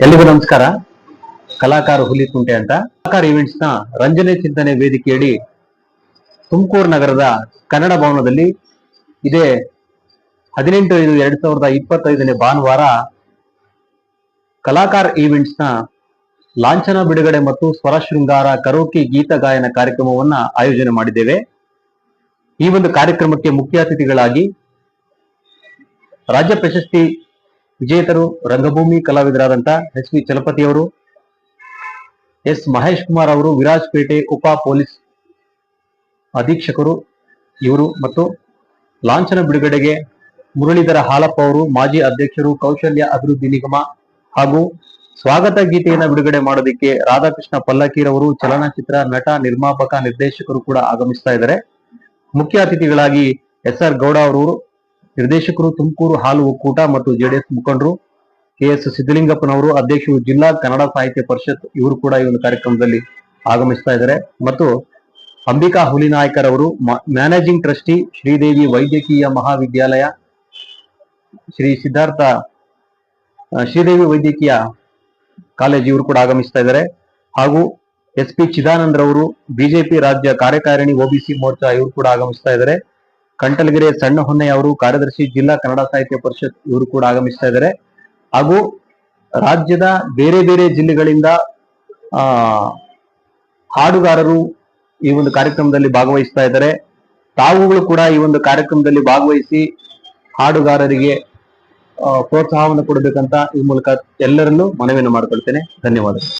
ಎಲ್ಲಿಗೂ ನಮಸ್ಕಾರ. ಕಲಾಕಾರ ಹುಲಿಕುಂಟೆ ಅಂತ ಕಲಾಕಾರ ಈವೆಂಟ್ಸ್ ನ ರಂಜನೆ ಚಿಂತನೆ ವೇದಿಕೆಯಡಿ ತುಮಕೂರು ನಗರದ ಕನ್ನಡ ಭವನದಲ್ಲಿ ಇದೇ 18/5/2025 ಭಾನುವಾರ ಕಲಾಕಾರ ಈವೆಂಟ್ಸ್ ನ ಲಾಂಛನ ಬಿಡುಗಡೆ ಮತ್ತು ಸ್ವರ ಶೃಂಗಾರ ಕರೋಕೆ ಗೀತ ಗಾಯನ ಕಾರ್ಯಕ್ರಮವನ್ನ ಆಯೋಜನೆ ಮಾಡಿದ್ದೇವೆ. ಈ ಒಂದು ಕಾರ್ಯಕ್ರಮಕ್ಕೆ ಮುಖ್ಯ ಅತಿಥಿಗಳಾಗಿ ರಾಜ್ಯ ಪ್ರಶಸ್ತಿ ವಿಜೇತರು ರಂಗಭೂಮಿ ಕಲಾವಿದರಾದಂಥ ಎಸ್.ವಿ. ಚಲಪತಿ ಅವರು, ಎಸ್. ಮಹೇಶ್ ಕುಮಾರ್ ಅವರು, ವಿರಾಜಪೇಟೆ ಉಪ ಪೊಲೀಸ್ ಅಧೀಕ್ಷಕರು ಇವರು, ಮತ್ತು ಲಾಂಛನ ಬಿಡುಗಡೆಗೆ ಮುರಳೀಧರ ಹಾಲಪ್ಪ ಅವರು, ಮಾಜಿ ಅಧ್ಯಕ್ಷರು ಕೌಶಲ್ಯ ಅಭಿವೃದ್ಧಿ ನಿಗಮ, ಹಾಗೂ ಸ್ವಾಗತ ಗೀತೆಯನ್ನು ಬಿಡುಗಡೆ ಮಾಡೋದಕ್ಕೆ ರಾಧಾಕೃಷ್ಣ ಪಲ್ಲಕ್ಕೀರವರು, ಚಲನಚಿತ್ರ ನಟ, ನಿರ್ಮಾಪಕ, ನಿರ್ದೇಶಕರು ಕೂಡ ಆಗಮಿಸ್ತಾ ಇದ್ದಾರೆ. ಮುಖ್ಯ ಅತಿಥಿಗಳಾಗಿ ಎಸ್.ಆರ್. ಗೌಡ ಅವರು, ನಿರ್ದೇಶಕರು, ತುಮಕೂರು ಹಾಲು ಒಕ್ಕೂಟ ಮತ್ತು ಜೆಡಿಎಸ್ ಮುಖಂಡರು, ಕೆ.ಎಸ್. ಸಿದ್ದಲಿಂಗಪ್ಪನವರು, ಅಧ್ಯಕ್ಷರು ಜಿಲ್ಲಾ ಕನ್ನಡ ಸಾಹಿತ್ಯ ಪರಿಷತ್, ಇವರು ಕೂಡ ಈ ಒಂದು ಕಾರ್ಯಕ್ರಮದಲ್ಲಿ ಆಗಮಿಸ್ತಾ ಇದ್ದಾರೆ. ಮತ್ತು ಅಂಬಿಕಾ ಹುಲಿನಾಯ್ಕರ್ ಅವರು, ಮ್ಯಾನೇಜಿಂಗ್ ಟ್ರಸ್ಟಿ, ಶ್ರೀದೇವಿ ವೈದ್ಯಕೀಯ ಮಹಾವಿದ್ಯಾಲಯ, ಶ್ರೀದೇವಿ ವೈದ್ಯಕೀಯ ಕಾಲೇಜ್, ಇವರು ಕೂಡ ಆಗಮಿಸ್ತಾ ಇದ್ದಾರೆ. ಹಾಗೂ ಎಸ್.ಪಿ. ಚಿದಾನಂದ್ರವರು, ಬಿಜೆಪಿ ರಾಜ್ಯ ಕಾರ್ಯಕಾರಿಣಿ ಒಬಿಸಿ ಮೋರ್ಚಾ, ಇವರು ಕೂಡ ಆಗಮಿಸ್ತಾ ಇದ್ದಾರೆ. ಕಂಟಲಗೆರೆ ಸಣ್ಣ ಹೊನ್ನೆಯ ಅವರು, ಕಾರ್ಯದರ್ಶಿ ಜಿಲ್ಲಾ ಕನ್ನಡ ಸಾಹಿತ್ಯ ಪರಿಷತ್, ಇವರು ಕೂಡ ಆಗಮಿಸ್ತಾ ಇದ್ದಾರೆ. ಹಾಗೂ ರಾಜ್ಯದ ಬೇರೆ ಬೇರೆ ಜಿಲ್ಲೆಗಳಿಂದ ಹಾಡುಗಾರರು ಈ ಒಂದು ಕಾರ್ಯಕ್ರಮದಲ್ಲಿ ಭಾಗವಹಿಸ್ತಾ ಇದ್ದಾರೆ. ತಾವುಗಳು ಕೂಡ ಈ ಒಂದು ಕಾರ್ಯಕ್ರಮದಲ್ಲಿ ಭಾಗವಹಿಸಿ ಹಾಡುಗಾರರಿಗೆ ಪ್ರೋತ್ಸಾಹವನ್ನು ಕೊಡಬೇಕಂತ ಈ ಮೂಲಕ ಎಲ್ಲರನ್ನೂ ಮನವಿಯನ್ನು ಮಾಡಿಕೊಳ್ತೇನೆ. ಧನ್ಯವಾದಗಳು.